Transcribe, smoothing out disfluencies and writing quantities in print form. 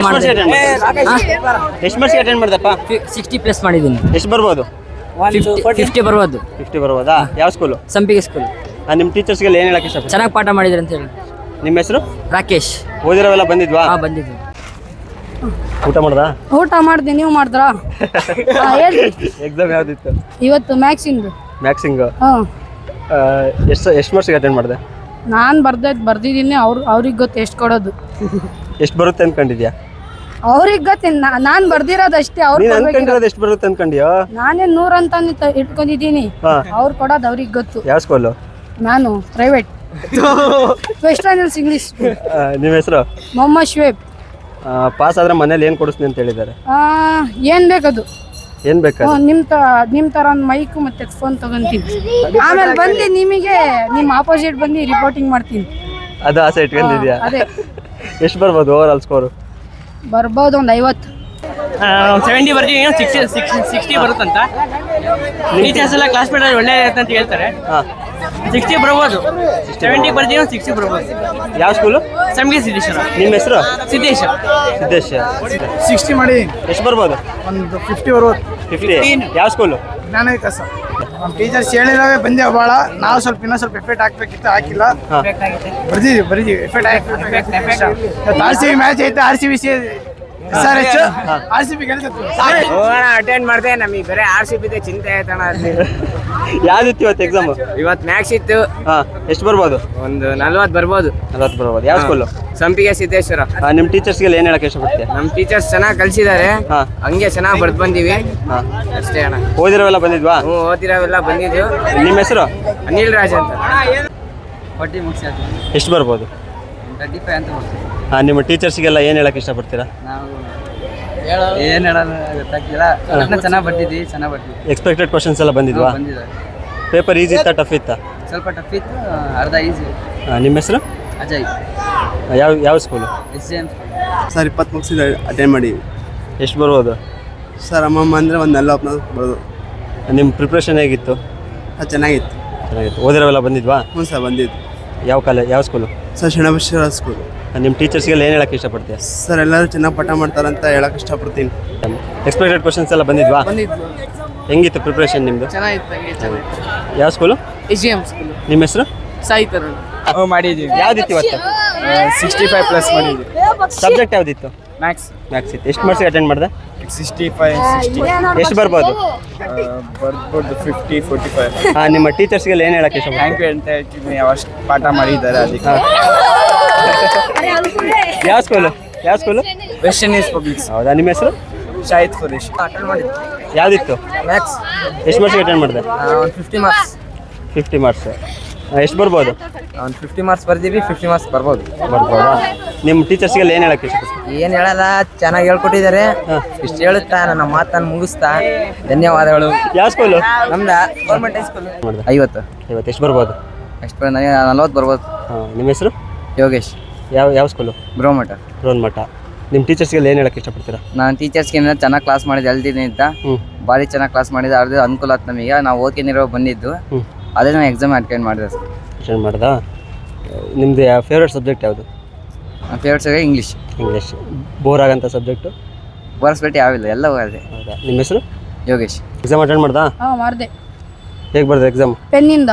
ಎಷ್ಟು marks attend ಮಾಡ್ದಪ್ಪ? 60 plus ಮಾಡಿದ್ದೀನಿ. ಎಷ್ಟು ಬರ್ಬೋದು? 50 ಬರ್ಬೋದು. 50 ಬರ್ಬೋದಾ? ಯಾವ ಸ್ಕೂಲು? ಸಂಪಿಗೆ ಸ್ಕೂಲ್. ನಿಮ್ಮ ಟೀಚರ್ಸ್ಗೆಲ್ಲ ಏನು ಹೇಳಕ್ಕೆ ಇಷ್ಟಪಡ್ತೀನಿ? ಚೆನ್ನಾಗಿ ಪಾಠ ಮಾಡಿದ್ರು ಅಂತ ಹೇಳಿ. ನಿಮ್ಮ ಹೆಸರು? ರಾಕೇಶ್. ಓದಿರೋವೆಲ್ಲ ಬಂದಿದ್ವಾ? ಹಾಂ ಬಂದಿದ್ವಿ. ಊಟ ಮಾಡ್ದಾ? ಊಟ ಮಾಡಿದೆ, ನೀವು ಮಾಡಿದ್ರಾ? ಎಕ್ಸಾಮ್ ಯಾವ್ದಿತ್ತು ಇವತ್ತು ಮ್ಯಾಕ್ಸಿಂದು. ಮ್ಯಾಕ್ಸಿಂಗ್. ಹಾಂ, ಎಷ್ಟು ಮಾರ್ಕ್ಸಿಗೆ ಅಟೆಂಡ್ ಮಾಡಿದೆ? ನಾನು ಬರ್ದಿದ್ದೀನಿ. ಅವ್ರಿಗೆ ಗೊತ್ತು ಎಷ್ಟು ಕೊಡೋದು. ಎಷ್ಟು ಬರುತ್ತೆ ಅನ್ಕೊಂಡಿದ್ಯಾ? ಅವ್ರಿಗೆ ಗೊತ್ತು, ನಾನು ಬರ್ದಿರೋದು ಅಷ್ಟೇ. ನೀನು ಅನ್ಕೊಂಡಿರೋದು ಎಷ್ಟು ಬರುತ್ತೆ ಅನ್ಕೊಂಡಿಯೋ? ನಾನೇ 100 ಅಂತ ಇಟ್ಕೊಂಡಿದ್ದೀನಿ. ಅವ್ರು ಕೊಡೋದು ಅವ್ರಿಗೆ ಗೊತ್ತು. ಯಾವ ಸ್ಕೂಲು? ನಾನು ಪ್ರೈವೇಟ್ ವೆಸ್ಟರ್ನ್ ಹಿಲ್ಸ್ ಇಂಗ್ಲೀಷ್. ನಿಮ್ಮ ಹೆಸರು? ಮೊಹಮ್ಮದ್ ಶುಯೇಬ್. ಪಾಸ್ ಆದ್ರೆ ಮನೇಲಿ ಏನು ಕೊಡಿಸ್ತೀನಿ ಅಂತ ಹೇಳಿದ್ದಾರೆ. ಏನು ಬೇಕದು? ಏನು ಬೇಕಾ? ನಿಮ್ಮ ಥರ ಒಂದು ಮೈಕು ಮತ್ತು ಫೋನ್ ತಗೊಂತೀನಿ. ಆಮೇಲೆ ಬಂದು ನಿಮಗೆ ನಿಮ್ಮ ಆಪೋಸಿಟ್ ಬಂದು ರಿಪೋರ್ಟಿಂಗ್ ಮಾಡ್ತೀನಿ. ಅದು ಆಸೆ ಇಟ್ಕೊಂಡಿದ್ಯಾ? ಅದೇ. ಎಷ್ಟು ಬರ್ಬೋದು ಓವರ್ ಆಲ್ ಸ್ಕೋರು? ಬರ್ಬೋದು ಒಂದು 50. 70 ಬರ್ತೀವಿ. 60 ಬರುತ್ತಂತ ಟೀಚರ್ಸ್ ಎಲ್ಲ ಕ್ಲಾಸ್ಮೇಟ್ ಒಳ್ಳೆ ಅಂತ ಹೇಳ್ತಾರೆ. 60 ಬರ್ಬೋದು. 70 ಬರ್ತೀವಿ, 60 ಬರ್ಬೋದು. ಯಾವ ಸ್ಕೂಲು? ಸಂಪಿಗೆ ಸಿದ್ದೇಶ್ವರ. ನಿಮ್ಮ ಹೆಸರು? ಸಿದ್ದೇಶ್. 60 ಮಾಡಿ. ಎಷ್ಟು ಬರ್ಬೋದು? ಒಂದು 50 ಬರ್ಬೋದು. 50. ಯಾವ ಸ್ಕೂಲು? ಜ್ಞಾನ ವಿಕಾಸ. ನಮ್ಮ ಟೀಚರ್ಸ್ ಹೇಳಿದಾವೆ ಬಂದೇವು ಭಾಳ. ನಾವು ಇನ್ನೂ ಸ್ವಲ್ಪ ಎಫೆಕ್ಟ್ ಹಾಕ್ಬೇಕಿತ್ತು, ಹಾಕಿಲ್ಲ. ಬರೀತೀವಿ ಎಫೆಕ್ಟ್ ಹಾಕಿ. RCB ಮ್ಯಾಚ್ ಐತೆ. RCB SRH RCB ಅಟೆಂಡ್ ಮಾಡಿದೆ. ನಮಗೆ ಬರೀ RCB ಚಿಂತೆ ಆಯ್ತಣ್ಣ. ಯಾವ್ದಿತ್ತು ಇವತ್ತು ಎಕ್ಸಾಮ್? ಇವತ್ತು ಮ್ಯಾಕ್ಸ್ ಇತ್ತು. ಎಷ್ಟು ಬರ್ಬೋದು? ಒಂದು 40 ಬರ್ಬೋದು. 40 ಬರ್ಬೋದು. ಯಾವ ಸ್ಕೂಲು? ಸಂಪಿಗೆ ಸಿದ್ದೇಶ್ವರ. ನಿಮ್ಮ ಟೀಚರ್ಸ್ಗೆಲ್ಲ ಏನು ಹೇಳಕ್ಕೆ ಇಷ್ಟಪಡ್ತೀಯ? ನಮ್ಮ ಟೀಚರ್ಸ್ ಚೆನ್ನಾಗಿ ಕಲಿಸಿದ್ದಾರೆ. ಹಂಗೆ ಚೆನ್ನಾಗಿ ಬರ್ದು ಬಂದೀವಿ ಅಷ್ಟೇ ಅಣ್ಣ. ಓದಿರೋವೆಲ್ಲ ಬಂದಿದ್ವಾ? ಹ್ಞೂ, ಓದಿರೋವೆಲ್ಲ ಬಂದಿದ್ವು. ನಿಮ್ಮ ಹೆಸರು? ಅನಿಲ್ ರಾಜ್ ಅಂತ. ಎಷ್ಟು ಬರ್ಬೋದು? 35 ಅಂತ ಬರ್ತೀವಿ. ನಿಮ್ಮ ಟೀಚರ್ಸ್ಗೆಲ್ಲ ಏನು ಹೇಳಕ್ಕೆ ಇಷ್ಟಪಡ್ತೀರಾ? ನಾವು ಏನು ಹೇಳೋದು ಗೊತ್ತಾಗ್ತಿಲ್ಲ. ಚೆನ್ನಾಗಿ ಬರ್ತಿದ್ವಿ. ಎಕ್ಸ್ಪೆಕ್ಟೆಡ್ ಕ್ವಶನ್ಸ್ ಎಲ್ಲ ಬಂದಿದ್ವಾ? ಬಂದಿದ್ದಾರೆ. ಪೇಪರ್ ಈಸಿ ಇತ್ತಾ ಟಫ್ ಇತ್ತಾ? ಸ್ವಲ್ಪ ಟಫ್ ಇತ್ತು, ಅರ್ಧ ಈಸಿ. ನಿಮ್ಮ ಹೆಸರು? ಅಜಯ್. ಯಾವ ಸ್ಕೂಲು? SJM. ಸರ್ 20 ಮುಗಿಸಿದ ಅಟೆಂಡ್ ಮಾಡಿ. ಎಷ್ಟು ಬರ್ಬೋದು? ಸರ್ ಅಮ್ಮಮ್ಮ ಅಂದರೆ ಒಂದು 40 ಬರ್ಬೋದು. ನಿಮ್ಮ ಪ್ರಿಪ್ರೇಷನ್ ಹೇಗಿತ್ತು? ಚೆನ್ನಾಗಿತ್ತು. ಓದಿರೋವೆಲ್ಲ ಬಂದಿದ್ವಾ? ಹ್ಞೂ ಸರ್ ಬಂದಿದ್ದು. ಯಾವ ಸ್ಕೂಲು? Sir Sharanabasaveshwara school. ನಿಮ್ಮ ಟೀಚರ್ಸ್ಗೆಲ್ಲ ಏನು ಹೇಳಕ್ಕೆ ಇಷ್ಟಪಡ್ತೀಯ? ಸರ್ ಎಲ್ಲರೂ ಚೆನ್ನಾಗಿ ಪಾಠ ಮಾಡ್ತಾರಂತ ಹೇಳಕ್ಕೆ ಇಷ್ಟಪಡ್ತೀನಿ. ಎಕ್ಸ್ಪೆಕ್ಟೆಡ್ ಕ್ವಶನ್ಸ್ ಎಲ್ಲ ಬಂದಿದ್ವಾ? ಹೆಂಗಿತ್ತು ಪ್ರಿಪ್ರೇಷನ್ ನಿಮ್ಮದು? ಚೆನ್ನಾಗಿತ್ತು. ಯಾವ ಸ್ಕೂಲು? SJM school. ನಿಮ್ಮ ಹೆಸರು? ಸಾಯಿತರ. ಮಾಡಿದ್ದೀವಿ. ಯಾವ್ದಿತ್ತು ಇವತ್ತು? 65 ಪ್ಲಸ್ ಮಾಡಿದ್ದೀವಿ. ಸಬ್ಜೆಕ್ಟ್ ಯಾವ್ದಿತ್ತು? ಮ್ಯಾಕ್ಸ್ ಇತ್ತು. ಎಷ್ಟು ಮಾರ್ಕ್ಸಿಗೆ ಅಟೆಂಡ್ ಮಾಡಿದೆ? 65 60 ಎಷ್ಟು ಬರ್ಬೋದು? ಬರ್ಬೋದು 50 45. ನಿಮ್ಮ ಟೀಚರ್ಸ್ಗೆಲ್ಲ ಏನು ಹೇಳಕ್ಕೆ ಇಷ್ಟಪಡ್ತೀಯ? ಥ್ಯಾಂಕ್ ಯು ಅಂತ ಹೇಳ್ತೀನಿ. ಅವಷ್ಟು ಪಾಠ ಮಾಡಿದ್ದಾರೆ ಅದಕ್ಕೆ. ಯಾವ ಸ್ಕೂಲು? Western hills publics. ಹೌದಾ? ನಿಮ್ಮ ಹೆಸರು? ಶಾಹಿದ್ ಖುರೇಶ್. ಯಾವ್ದಿತ್ತು? ಮ್ಯಾಕ್ಸ್. ಎಷ್ಟು ಮಾರ್ಕ್ಸಿಗೆ ಅಟೆಂಡ್ ಮಾಡಿದೆ? 50 ಮಾರ್ಕ್ಸ್. 50 ಮಾರ್ಕ್ಸ್. ಎಷ್ಟು ಬರ್ಬೋದು? 50 ಮಾರ್ಕ್ಸ್ ಬರ್ದೀವಿ. 50 ಮಾರ್ಕ್ಸ್ ಬರ್ಬೋದು. ಬರ್ಬೋದಾ? ನಿಮ್ಮ ಟೀಚರ್ಸ್ಗೆಲ್ಲ ಏನು ಹೇಳಕ್ಕೆ ಇಷ್ಟಪಡ್ತೀವಿ? ಏನು ಹೇಳಲ್ಲ, ಚೆನ್ನಾಗಿ ಹೇಳ್ಕೊಟ್ಟಿದ್ದಾರೆ. ಇಷ್ಟು ಹೇಳುತ್ತಾ ನನ್ನ ಮಾತನ್ನು ಮುಗಿಸ್ತಾ ಧನ್ಯವಾದಗಳು. ಯಾವ ಸ್ಕೂಲು? ನಮ್ದು ಗೌರ್ಮೆಂಟ್ ಹೈಸ್ಕೂಲ್. 50. ಎಷ್ಟು ಬರ್ಬೋದು? ಎಷ್ಟು ನನಗೆ 40 ಬರ್ಬೋದು. ನಿಮ್ಮ ಹೆಸರು? ಯೋಗೇಶ್. ಯಾವ ಸ್ಕೂಲು? ಬ್ರೋಮಠ. ರೋನ್ಮಠ. ನಿಮ್ಮ ಟೀಚರ್ಸ್ಗೆಲ್ಲ ಏನು ಹೇಳಕ್ಕೆ ಇಷ್ಟಪಡ್ತೀರಾ? ನಾನು ಟೀಚರ್ಸ್ಗೆ ಚೆನ್ನಾಗಿ ಕ್ಲಾಸ್ ಮಾಡಿದೆ. ಅಲ್ದಿನಿ ಅಂತ ಭಾರಿ ಚೆನ್ನಾಗಿ ಕ್ಲಾಸ್ ಮಾಡಿದೆ. ಅದ್ರ ಅನುಕೂಲ ಆಯ್ತು ನಮಗೆ. ನಾವು ಓದ್ಕೊಂಡಿರೋ ಬಂದಿದ್ದು ಅದೇ ನಾನು ಎಕ್ಸಾಮ್ ಅಟೆಂಡ್ ಮಾಡಿದೆ. ಅಟೆಂಡ್ ಮಾಡ್ದಾ? ನಿಮ್ಮದು ಫೇವ್ರೇಟ್ ಸಬ್ಜೆಕ್ಟ್ ಯಾವುದು? ನನ್ನ ಫೇವ್ರೇಟ್ ಸಬ್ಜೆಕ್ಟ್ ಇಂಗ್ಲೀಷ್. ಬೋರ್ ಆಗೋಂಥ ಸಬ್ಜೆಕ್ಟು? ಬರ್ಸ್ಬಿಟ್ಟು ಯಾವಿಲ್ಲ, ಎಲ್ಲ ಹೋಗಿದೆ. ಹೌದಾ? ನಿಮ್ಮ ಹೆಸರು? ಯೋಗೇಶ್. ಎಕ್ಸಾಮ್ ಅಟೆಂಡ್ ಮಾಡ್ದಾ? ಮಾಡಿದೆ. ಹೇಗೆ ಬರ್ದೆ ಎಕ್ಸಾಮ್? ಪೆನ್ನಿಂದ.